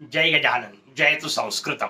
जय गजानन जय तू संस्कृतम.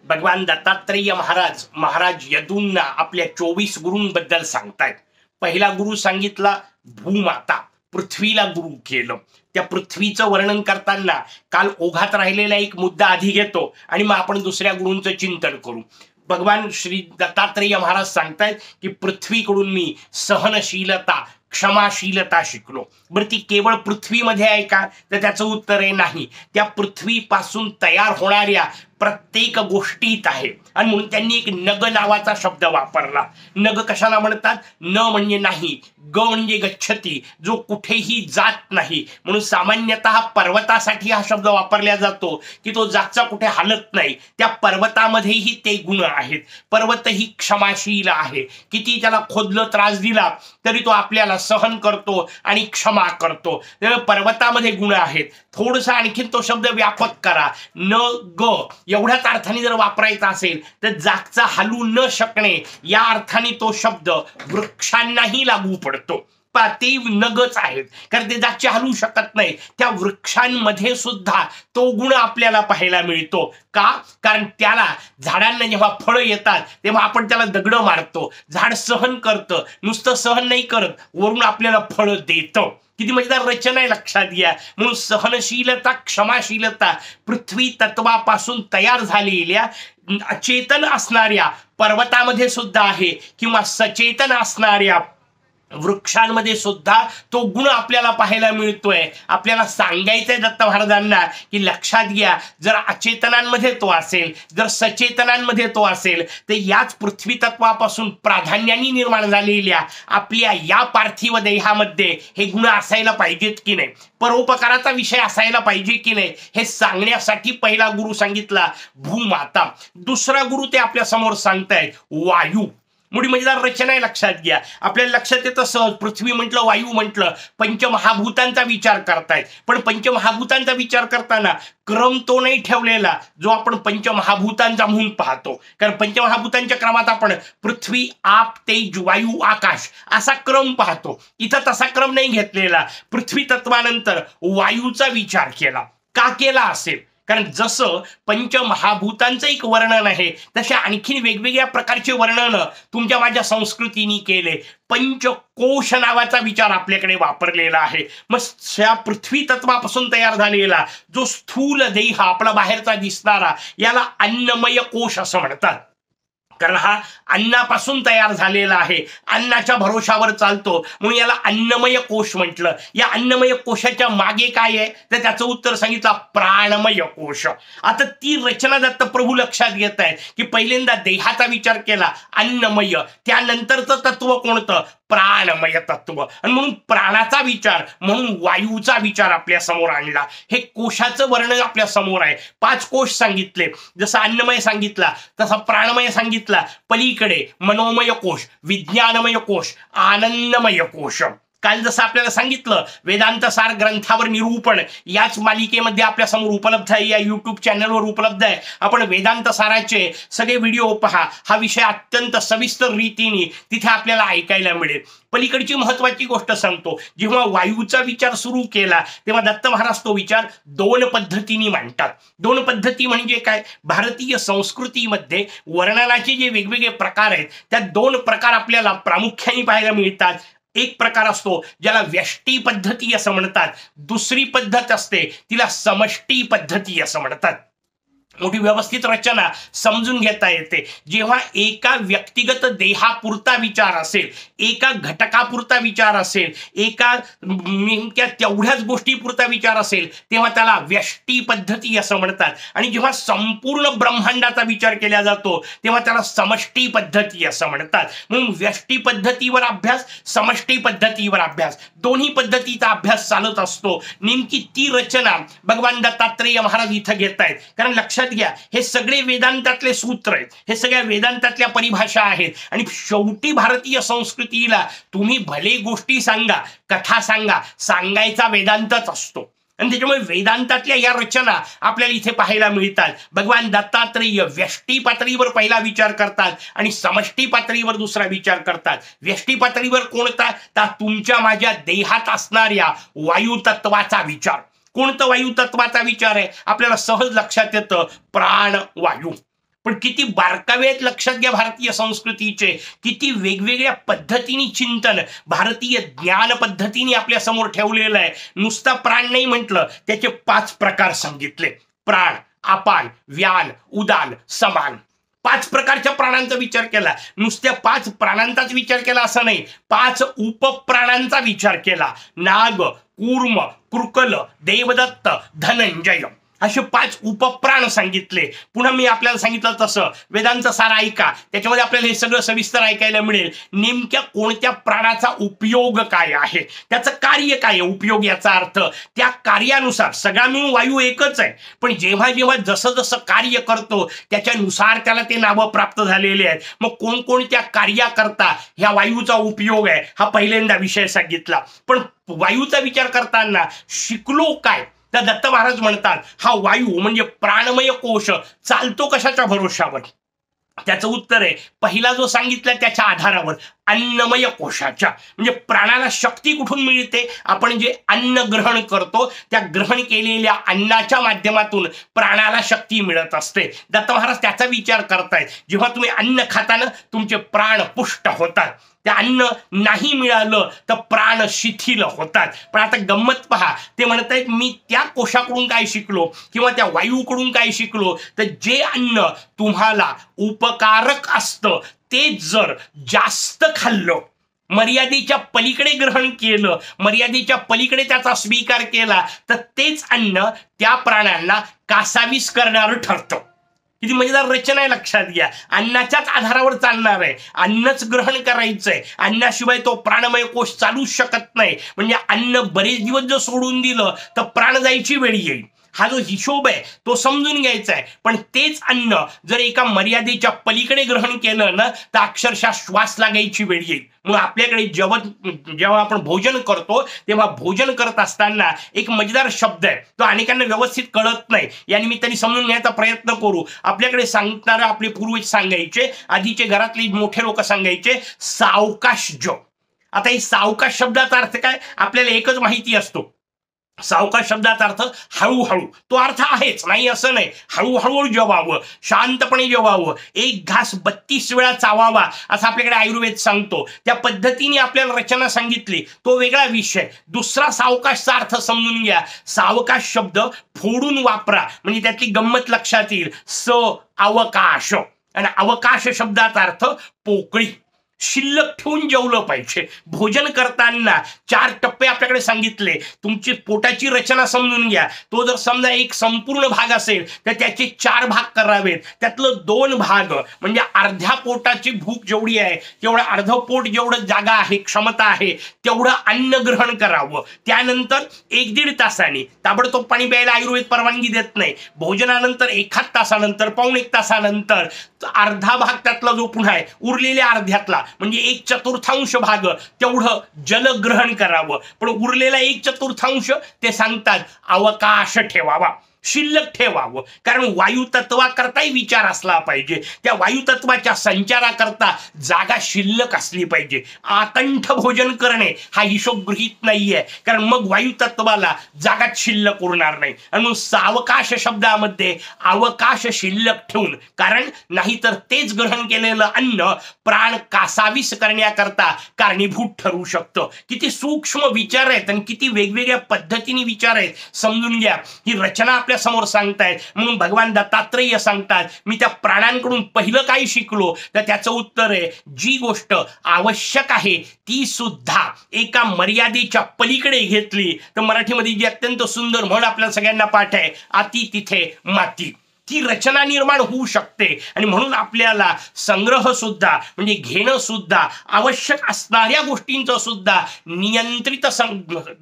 भगवान दत्तात्रेय महाराज यदूंना आपल्या 24 गुरूंबद्दल सांगतायत. पहिला गुरु सांगितला भूमाता, पृथ्वीला गुरु केलं. त्या पृथ्वीचं वर्णन करताना काल ओघात राहिलेला एक मुद्दा आधी घेतो आणि मग आपण दुसऱ्या गुरूंचं चिंतन करू. भगवान श्री दत्तात्रेय महाराज सांगतायत की पृथ्वीकडून मी सहनशीलता, क्षमाशीलता शिकलो. बरं, ती केवळ पृथ्वीमध्ये आहे का? तर त्याचं उत्तर आहे नाही. त्या पृथ्वीपासून तयार होणाऱ्या प्रत्येक गोष्टीत आहे. आणि म्हणून त्यांनी एक नग नावाचा शब्द वापरला. नग कशाला म्हणतात? न म्हणजे नाही, ग म्हणजे गच्छती, जो कुठेही जात नाही. म्हणून सामान्यतः पर्वतासाठी हा शब्द वापरला जातो की तो जागचा कुठे हालत नाही. त्या पर्वतामध्येही ते गुण आहेत. पर्वतही क्षमाशील आहे. किती त्याला खोदलं, त्रास दिला तरी तो आपल्याला सहन करतो आणि क्षमा करतो. पर्वतामध्ये गुण आहेत. थोडंसं आणखीन तो शब्द व्यापक करा. न ग एवढ्याच अर्थाने जर वापरायचा असेल तर जागचा हलू न शकणे या अर्थाने तो शब्द वृक्षांनाही लागू पडतो. ते नगच आहेत कारण ते जागचे हलू शकत नाही. त्या वृक्षांमध्ये सुद्धा तो गुण आपल्याला पाहायला मिळतो. का? कारण त्याला झाडांना जेव्हा फळं येतात तेव्हा आपण त्याला दगड मारतो. झाड सहन करतं, नुसतं सहन नाही करत, वरून आपल्याला फळं देतं. किती मजेदार रचना आहे, लक्षात घ्या. म्हणून सहनशीलता, क्षमाशीलता पृथ्वी तत्वापासून तयार झालेल्या अचेतन असणाऱ्या पर्वतामध्ये सुद्धा आहे किंवा सचेतन असणाऱ्या वृक्षांमध्ये सुद्धा तो गुण आपल्याला पाहायला मिळतोय. आपल्याला सांगायचंय दत्त महाराजांना की लक्षात घ्या, जर अचेतनांमध्ये तो असेल, जर सचेतनांमध्ये तो असेल, तर याच पृथ्वी तत्वापासून प्राधान्याने निर्माण झालेल्या आपल्या या पार्थिव देहामध्ये हे गुण असायला पाहिजेत की नाही, परोपकाराचा विषय असायला पाहिजे की नाही, हे सांगण्यासाठी पहिला गुरु सांगितला भूमाता. दुसरा गुरु ते आपल्या समोर सांगतायत वायू. मोठी मजेदार रचना आहे, लक्षात घ्या. आपल्याला लक्षात येतं सहज, पृथ्वी म्हटलं, वायू म्हटलं, पंचमहाभूतांचा विचार करतायत. पण पंचमहाभूतांचा विचार करताना क्रम तो नाही ठेवलेला जो आपण पंचमहाभूतांचा म्हणून पाहतो. कारण पंचमहाभूतांच्या क्रमात आपण पृथ्वी, आप, तेज, वायू, आकाश असा क्रम पाहतो. इथं तसा क्रम नाही घेतलेला. पृथ्वी तत्वानंतर वायूचा विचार केला. का केला असेल? कारण जसं पंचमहाभूतांचं एक वर्णन आहे तसे आणखीन वेगवेगळ्या प्रकारचे वर्णन तुमच्या माझ्या संस्कृतीने केले. पंचकोश नावाचा विचार आपल्याकडे वापरलेला आहे. मग त्या पृथ्वी तत्वापासून तयार झालेला जो स्थूल देह आपला बाहेरचा दिसणारा याला अन्नमय कोश असं म्हणतात. कारण हा अन्नापासून तयार झालेला आहे, अन्नाच्या भरोशावर चालतो, म्हणून याला अन्नमय कोश म्हटलं. या अन्नमय कोशाच्या मागे काय आहे तर त्याचं उत्तर सांगितलं प्राणमय कोश. आता ती रचना दत्त प्रभू लक्षात घेत आहेत की पहिल्यांदा देहाचा विचार केला अन्नमय, त्यानंतरचं तत्व कोणतं? प्राणमय तत्व. आणि म्हणून प्राणाचा विचार म्हणून वायूचा विचार आपल्या समोर आणला. हे कोशाचं वर्णन आपल्या समोर आहे. 5 कोश सांगितले. जसं अन्नमय सांगितला तसा प्राणमय सांगितला. पलीकडे मनोमय कोश, विज्ञानमय कोश, आनंदमय कोश. काल जसं आपल्याला सांगितलं वेदांत सार ग्रंथावर निरूपण याच मालिकेमध्ये आपल्या समोर उपलब्ध आहे, या युट्यूब चॅनलवर उपलब्ध आहे. आपण वेदांत साराचे सगळे व्हिडिओ पहा. हा विषय अत्यंत सविस्तर रीतीने तिथे आपल्याला ऐकायला मिळेल. पलीकडची महत्वाची गोष्ट सांगतो, जेव्हा वायूचा विचार सुरू केला तेव्हा दत्त महाराज तो विचार 2 पद्धतीने मांडतात. 2 पद्धती म्हणजे काय? भारतीय संस्कृतीमध्ये वर्णनाचे जे वेगवेगळे प्रकार आहेत त्या 2 प्रकार आपल्याला प्रामुख्याने पाहायला मिळतात. एक प्रकार असतो ज्याला व्यष्टी पद्धती असं म्हणतात. दुसरी पद्धत असते तिला समष्टी पद्धती असं म्हणतात. मोठी व्यवस्थित रचना समजून घेता येते. जेव्हा एका व्यक्तिगत देहापुरता विचार असेल, एका घटकापुरता विचार असेल, एका नेमक्या तेवढ्याच गोष्टीपुरता विचार असेल तेव्हा त्याला व्यष्टी पद्धती असं म्हणतात. आणि जेव्हा संपूर्ण ब्रह्मांडाचा विचार केला जातो तेव्हा त्याला समष्टी पद्धती असं म्हणतात. म्हणून व्यष्टी पद्धतीवर अभ्यास, समष्टी पद्धतीवर अभ्यास, दोन्ही पद्धतीचा अभ्यास चालत असतो. नेमकी ती रचना भगवान दत्तात्रेय महाराज इथं घेत आहेत. कारण लक्षात घ्या, हे सगळे वेदांतातले सूत्र आहेत, हे सगळ्या वेदांतातल्या परिभाषा आहेत. आणि शेवटी भारतीय संस्कृतीला तुम्ही भले गोष्टी सांगा, कथा सांगा, सांगायचा वेदांतच असतो. आणि त्याच्यामुळे वेदांतातल्या या रचना आपल्याला इथे पाहायला मिळतात. भगवान दत्तात्रेय व्यष्टी पातळीवर पहिला विचार करतात आणि समष्टी पातळीवर दुसरा विचार करतात. व्यष्टी पातळीवर कोणता? तर तुमच्या माझ्या देहात असणाऱ्या वायू तत्वाचा विचार. कोणतं वायू तत्वाचा विचार आहे? आपल्याला सहज लक्षात येतं प्राणवायू. पण किती बारकावे आहेत लक्षात घ्या भारतीय संस्कृतीचे. किती वेगवेगळ्या पद्धतीने चिंतन भारतीय ज्ञान पद्धतीने आपल्या समोर ठेवलेलं आहे. नुसता प्राण नाही म्हटलं, त्याचे 5 प्रकार सांगितले. प्राण, अपान, व्यान, उदान, समान. 5 प्रकारच्या प्राणांचा विचार केला. नुसत्या 5 प्राणांचाच विचार केला असं नाही, 5 उपप्राणांचा विचार केला. नाग, कूर्म, कृकल, देवदत्त, धनंजय असे 5 उपप्राण सांगितले. पुन्हा मी आपल्याला सांगितलं तसं वेदांत सार ऐका, त्याच्यामध्ये आपल्याला हे सगळं सविस्तर ऐकायला मिळेल. नेमक्या कोणत्या प्राणाचा उपयोग काय आहे, त्याचं कार्य काय आहे. उपयोग याचा अर्थ त्या कार्यानुसार सगळा मिळून वायू एकच आहे, पण जेव्हा जेव्हा जसं जसं कार्य करतो त्याच्यानुसार त्याला ते नावं प्राप्त झालेले आहेत. मग कोणकोणत्या कार्याकरता ह्या वायूचा उपयोग आहे हा पहिल्यांदा विषय सांगितला. पण वायूचा विचार करताना शिकलो काय, तर दत्त महाराज म्हणतात हा वायू म्हणजे प्राणमय कोश चालतो कशाच्या भरोशावर? त्याचं उत्तर आहे पहिला जो सांगितला त्याच्या आधारावर, अन्नमय कोशाच्या. म्हणजे प्राणाला शक्ती कुठून मिळते? आपण जे अन्न ग्रहण करतो त्या ग्रहण केलेल्या अन्नाच्या माध्यमातून प्राणाला शक्ती मिळत असते. दत्त महाराज त्याचा विचार करतायत. जेव्हा तुम्ही अन्न खाताना तुमचे प्राण पुष्ट होतात, त्या अन्न नाही मिळालं तर प्राण शिथिल होतात. पण आता गंमत पहा, ते म्हणतायत मी त्या कोशाकडून काय शिकलो किंवा त्या वायूकडून काय शिकलो, तर जे अन्न तुम्हाला उपकारक असतं तेच जर जास्त खाल्लं, मर्यादेच्या पलीकडे ग्रहण केलं, मर्यादेच्या पलीकडे त्याचा स्वीकार केला, तर तेच अन्न त्या प्राण्यांना कासावीस करणारं ठरतं. किती मजेदार रचना आहे लक्षात घ्या. अन्नाच्याच आधारावर चालणार आहे, अन्नच ग्रहण करायचंय, अन्नाशिवाय तो प्राणमय कोश चालूच शकत नाही. म्हणजे अन्न बरेच दिवस जर सोडून दिलं तर प्राण जायची वेळ येईल. हा जो हिशोब आहे तो समजून घ्यायचा आहे. पण तेच अन्न जर एका मर्यादेच्या पलीकडे ग्रहण केलं ना तर अक्षरशः श्वास लागायची वेळ येईल. मग आपल्याकडे जेव्हा आपण भोजन करतो तेव्हा भोजन करत असताना एक मजेदार शब्द आहे, तो अनेकांना व्यवस्थित कळत नाही. या निमित्ताने समजून घ्यायचा प्रयत्न करू. आपल्याकडे सांगणारे आपले पूर्वज सांगायचे, आधीचे घरातले मोठे लोक सांगायचे सावकाश जो. आता हे सावकाश शब्दाचा अर्थ काय आपल्याला एकच माहिती असतो. सावकाश शब्दाचा अर्थ हळूहळू. तो अर्थ आहेच, नाही असं नाही. हळूहळू जेवावं, शांतपणे जेवावं, एक घास 32 वेळा चावावा असं आपल्याकडे आयुर्वेद सांगतो. त्या पद्धतीने आपल्याला रचना सांगितली, तो वेगळा विषय. दुसरा सावकाशचा अर्थ समजून घ्या. सावकाश शब्द फोडून वापरा म्हणजे त्यातली गंमत लक्षात येईल. अवकाश, आणि अवकाश शब्दाचा अर्थ पोकळी. शिल्लक ठेवून जेवलं पाहिजे. भोजन करताना 4 टप्पे आपल्याकडे सांगितले. तुमची पोटाची रचना समजून घ्या. तो जर समजा एक संपूर्ण भाग असेल तर त्याचे 4 भाग करावेत. त्यातलं 2 भाग म्हणजे अर्ध्या पोटाची भूक जेवढी आहे तेवढं अर्ध पोट जेवढं जागा आहे, क्षमता आहे, तेवढं अन्न ग्रहण करावं. त्यानंतर 1-1.5 तासाने, ताबडतोब पाणी प्यायला आयुर्वेद परवानगी देत नाही. भोजनानंतर 1/2 तासानंतर, 1/4 तासानंतर अर्धा भाग त्यातला जो पुन्हा आहे उरलेल्या अर्ध्यातला म्हणजे 1/4 भाग तेवढं जलग्रहण करावं. पण उरलेला 1/4 ते सांगतात अवकाश ठेवावा, शिल्लक ठेवावं. कारण वायू तत्वाकरताही विचार असला पाहिजे. त्या वायू तत्वाच्या संचाराकरता जागा शिल्लक असली पाहिजे. आकंठ भोजन करणे हा हिशोब गृहीत नाहीये, कारण मग वायू तत्वाला जागाच शिल्लक उरणार नाही. आणि मग सावकाश शब्दामध्ये अवकाश शिल्लक ठेवून, कारण नाहीतर तेच ग्रहण केलेलं अन्न प्राण कासावीस करण्याकरता कारणीभूत ठरू शकतं. किती सूक्ष्म विचार आहेत आणि किती वेगवेगळ्या पद्धतीने विचार आहेत समजून घ्या. ही रचना आपल्या समोर सांगतायत. म्हणून भगवान दत्तात्रेय सांगतात मी त्या प्राणांकडून पहिलं काय शिकलो, तर त्याचं उत्तर आहे जी गोष्ट आवश्यक आहे ती सुद्धा एका मर्यादेच्या पलीकडे घेतली तर मराठीमध्ये जी अत्यंत सुंदर म्हण आपल्या सगळ्यांना पाठ आहे, अति तिथे माती. ती रचना निर्माण होऊ शकते. आणि म्हणून आपल्याला संग्रह सुद्धा म्हणजे घेणं सुद्धा, आवश्यक असणाऱ्या गोष्टींचं सुद्धा नियंत्रित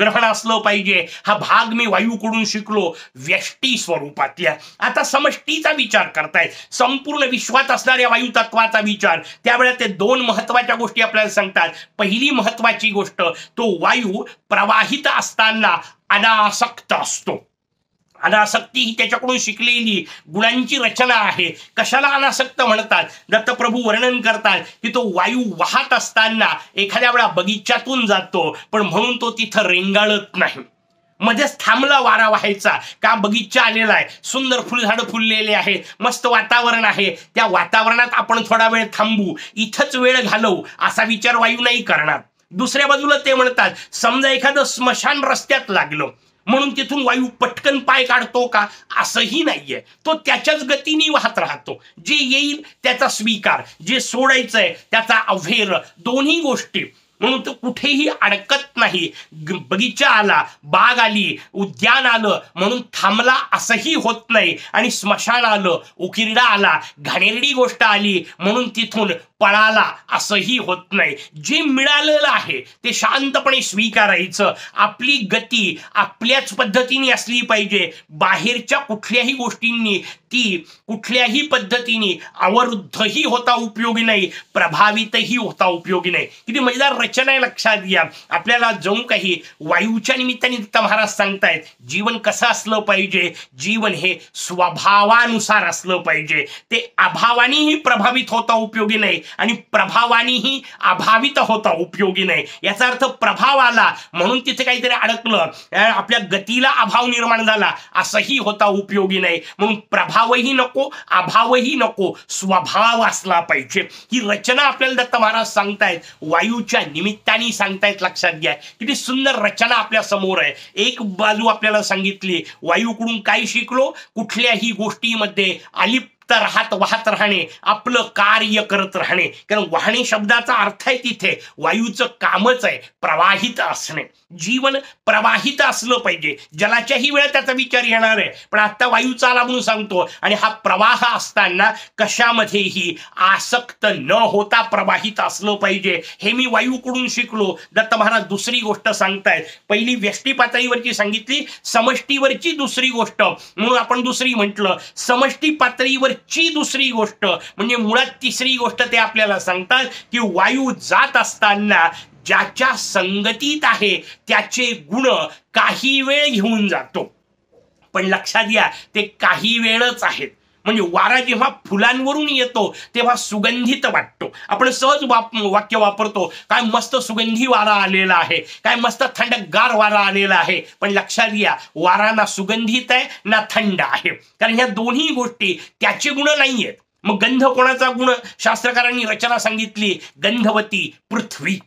ग्रहण असलं पाहिजे. हा भाग मी वायूकडून शिकलो व्यष्टी स्वरूपातल्या. आता समष्टीचा विचार करतायत, संपूर्ण विश्वात असणाऱ्या वायू तत्वाचा विचार. त्यावेळेला ते 2 महत्वाच्या गोष्टी आपल्याला सांगतात. पहिली महत्वाची गोष्ट, तो वायू प्रवाहित असताना अनासक्त असतो. अनासक्ती ही त्याच्याकडून शिकलेली गुणांची रचना आहे. कशाला अनासक्त म्हणतात? दत्तप्रभू वर्णन करतात की तो वायू वाहत असताना एखाद्या वेळा बगीच्यातून जातो, पण म्हणून तो तिथं रेंगाळत नाही. मध्येच थांबला वारा व्हायचा का बगीचा आलेला आहे, सुंदर फुलझाडं फुललेले आहे, मस्त वातावरण आहे, त्या वातावरणात आपण थोडा वेळ थांबू, इथंच वेळ घालवू असा विचार वायू नाही करणार. दुसऱ्या बाजूला ते म्हणतात समजा एखादं स्मशान रस्त्यात लागलं म्हणून तिथून वायू पटकन पाय काढतो का, असंही नाहीये. तो त्याच्याच गतीने वाहत राहतो. जे येईल त्याचा स्वीकार, जे सोडायचंय त्याचा अव्हेर, दोन्ही गोष्टी. म्हणून तो कुठेही अडकत नाही. बगीचा आला, बाग आली, उद्यान आलं म्हणून थांबला असंही होत नाही. आणि स्मशान आलं, उकिरडा आला, घाणेरडी गोष्ट आली म्हणून तिथून पळाला असंही होत नाही. जे मिळालेलं आहे ते शांतपणे स्वीकारायचं. आपली गती आपल्याच पद्धतीने असली पाहिजे. बाहेरच्या कुठल्याही गोष्टींनी ती कुठल्याही पद्धतीने अवरुद्धही होता उपयोगी नाही, प्रभावितही होता उपयोगी नाही. किती मजेदार रचना आहे, लक्षात घ्या. आपल्याला जणू काही वायूच्या निमित्ताने दत्त महाराज सांगतायत जीवन कसं असलं पाहिजे. जीवन हे स्वभावानुसार असलं पाहिजे. ते अभावानेही प्रभावित होता उपयोगी नाही आणि प्रभावानेही अभावित होता उपयोगी नाही. याचा अर्थ प्रभाव आला म्हणून तिथे काहीतरी अडकलं, आपल्या गतीला अभाव निर्माण झाला असंही होता उपयोगी नाही. म्हणून प्रभावही नको, अभावही नको, स्वभाव असला पाहिजे. ही रचना आपल्याला दत्त महाराज सांगतायत, वायूच्या निमित्ताने सांगतायत. लक्षात घ्या किती सुंदर रचना आपल्या समोर आहे. एक बाजू आपल्याला सांगितली वायूकडून काय शिकलो, कुठल्याही गोष्टीमध्ये अलिप्त राहत वाहत राहणे, आपलं कार्य करत राहणे. कारण वाहणे शब्दाचा अर्थ आहे तिथे वायूचं कामच आहे प्रवाहित असणे. जीवन प्रवाहित असलं पाहिजे. जलाच्याही वेळेत त्याचा विचार येणार आहे, पण आता वायूचा आला म्हणून सांगतो. आणि हा प्रवाह असताना कशामध्येही आसक्त न होता प्रवाहित असलं पाहिजे. हे मी वायूकडून शिकलो. दत्त महाराज दुसरी गोष्ट सांगतायत. पहिली व्यष्टी पातळीवरची सांगितली, समष्टीवरची दुसरी गोष्ट म्हणून आपण दुसरी म्हटलं. समष्टी पातळीवर ची दुसरी गोष्ट म्हणजे मुळात तिसरी गोष्ट ते आपल्याला सांगतात की वायू जात असताना ज्याच्या संगतीत आहे त्याचे गुण काही वेळ घेऊन जातो. पण लक्षात घ्या ते काही वेळच आहेत. म्हणजे वारा जेव्हा फुलांवरून येतो तेव्हा सुगंधित वाटतो. आपण सहज वाक्य वापरतो, काय मस्त सुगंधी वारा आलेला आहे, काय मस्त थंडगार वारा आलेला आहे. पण लक्षात घ्या वारा ना सुगंधित आहे ना थंड आहे, कारण ह्या दोन्ही गोष्टी त्याचे गुण नाहीयेत. मग गंध कोणाचा गुण, शास्त्रकारांनी रचना सांगितली, गंधवती पृथ्वी.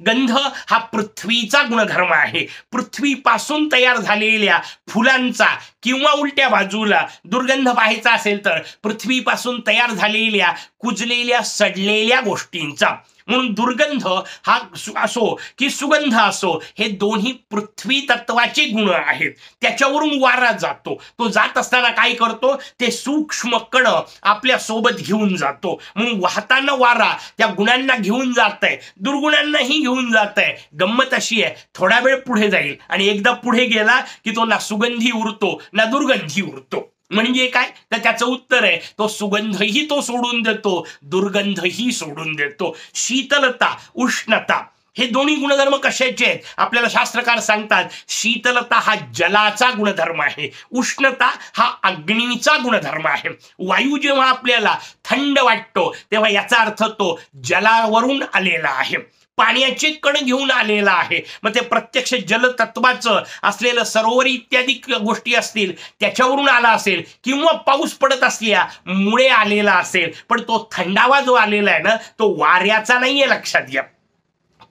गंध हा पृथ्वीचा गुणधर्म आहे. पृथ्वीपासून तयार झालेल्या फुलांचा किंवा उलट्या बाजूला दुर्गंध पाहायचा असेल तर पृथ्वीपासून तयार झालेल्या कुजलेल्या सडलेल्या गोष्टींचा. म्हणून दुर्गंध हा असो की सुगंध असो हे दोन्ही पृथ्वी तत्वाचे गुण आहेत. त्याच्यावरून वारा जातो. तो जात असताना काय करतो, ते सूक्ष्म कण आपल्या सोबत घेऊन जातो. म्हणून वाहताना वारा त्या गुणांना घेऊन जात आहे, दुर्गुणांनाही घेऊन जात आहे. गंमत अशी आहे, थोडा वेळ पुढे जाईल आणि एकदा पुढे गेला की तो ना सुगंधी उरतो ना दुर्गंधी उरतो. म्हणजे काय, तर त्याचं उत्तर आहे तो सुगंधही तो सोडून देतो, दुर्गंधही सोडून देतो. शीतलता उष्णता हे दोन्ही गुणधर्म कशाचे आहेत आपल्याला शास्त्रकार सांगतात. शीतलता हा जलाचा गुणधर्म आहे, उष्णता हा अग्नीचा गुणधर्म आहे. वायू जेव्हा आपल्याला थंड वाटतो तेव्हा याचा अर्थ तो जलावरून आलेला आहे, पाण्याचे कण घेऊन आलेला आहे. मग ते प्रत्यक्ष जलतत्वाचं असलेलं सरोवर इत्यादी गोष्टी असतील त्याच्यावरून आला असेल, किंवा पाऊस पडत असल्यामुळे आलेला असेल. पण तो थंडावा जो आलेला आहे ना तो वाऱ्याचा नाहीये, लक्षात घ्या.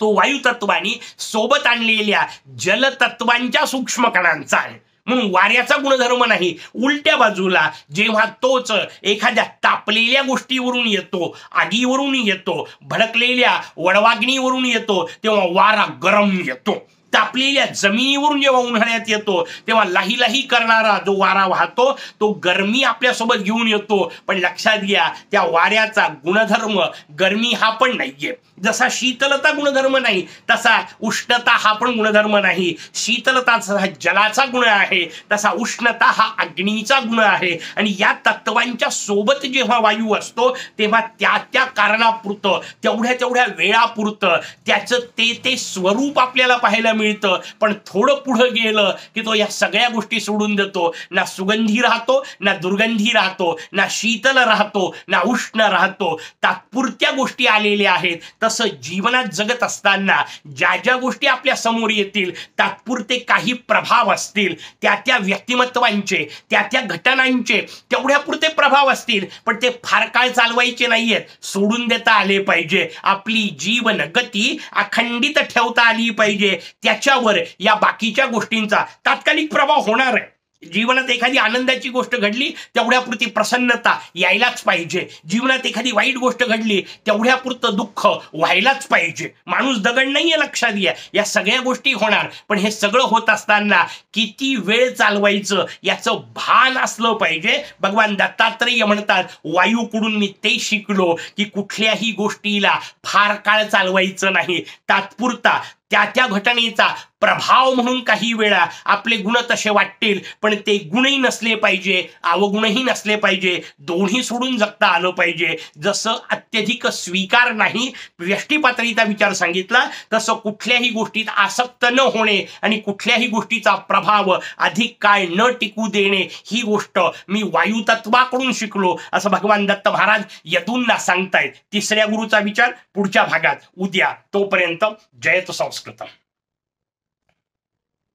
तो वायू तत्वानी सोबत आणलेल्या जलतत्वांच्या सूक्ष्म कणांचा आहे. म्हणून वाऱ्याचा गुणधर्म नाही. उलट्या बाजूला जेव्हा तोच एखाद्या तापलेल्या गोष्टीवरून येतो, आगीवरून येतो, भडकलेल्या वडवाग्नीवरून येतो तेव्हा वारा गरम येतो. तापलेल्या जमिनीवरून जेव्हा उन्हाळ्यात येतो तेव्हा लाही लाही करणारा जो वारा वाहतो तो गरमी आपल्यासोबत घेऊन येतो. पण लक्षात घ्या त्या वाऱ्याचा गुणधर्म गरमी हा पण नाहीये. जसा शीतलता गुणधर्म नाही तसा उष्णता हा पण गुणधर्म नाही. शीतलता हा जलाचा गुण आहे तसा उष्णता हा अग्नीचा गुण आहे. आणि या तत्वांच्या सोबत जेव्हा वायू असतो तेव्हा त्या त्या कारणापुरतं तेवढ्या तेवढ्या वेळापुरतं त्याचं ते स्वरूप आपल्याला पाहायला मिळतं, पण थोडं पुढं गेलं की तो या सगळ्या गोष्टी सोडून देतो. ना सुगंधी राहतो, ना दुर्गंधी राहतो, ना शीतल राहतो, ना उष्ण राहतो. तात्पुरत्या गोष्टी आलेल्या आहेत. तसं जीवनात जगत असताना ज्या ज्या गोष्टी आपल्या समोर येतील, तात्पुरते काही प्रभाव असतील, त्या व्यक्तिमत्वांचे, त्या घटनांचे तेवढ्यापुरते प्रभाव असतील, पण ते फार काळ चालवायचे नाहीयेत, सोडून देता आले पाहिजे. आपली जीवन गती अखंडित ठेवता आली पाहिजे. त्याच्यावर या बाकीच्या गोष्टींचा तात्कालिक प्रभाव होणार आहे. जीवनात एखादी आनंदाची गोष्ट घडली, तेवढ्यापुरती प्रसन्नता यायलाच पाहिजे. जीवनात एखादी वाईट गोष्ट घडली, तेवढ्यापुरतं दुःख व्हायलाच पाहिजे. माणूस दगड नाहीये, लक्षात घ्या. या सगळ्या गोष्टी होणार, पण हे सगळं होत असताना किती वेळ चालवायचं याचं भान असलं पाहिजे. भगवान दत्तात्रेय म्हणतात, वायूकडून मी ते शिकलो की कुठल्याही गोष्टीला फार काळ चालवायचं नाही. तात्पुरता त्या घटनेचा प्रभाव म्हणून काही वेळा आपले गुण तसे वाटतील, पण ते गुणही नसले पाहिजे, अवगुणही नसले पाहिजे. दोन्ही सोडून जगता आलं पाहिजे. जसं अत्यधिक स्वीकार नाही, व्यष्टी पातळीचा विचार सांगितला, तसं कुठल्याही गोष्टीत आसक्त न होणे आणि कुठल्याही गोष्टीचा प्रभाव अधिक काळ न टिकू देणे, ही गोष्ट मी वायुतत्वाकडून शिकलो, असं भगवान दत्त महाराज यदूंना सांगतायत. तिसऱ्या गुरुचा विचार पुढच्या भागात उद्या. तोपर्यंत जयतु संस्कृतम.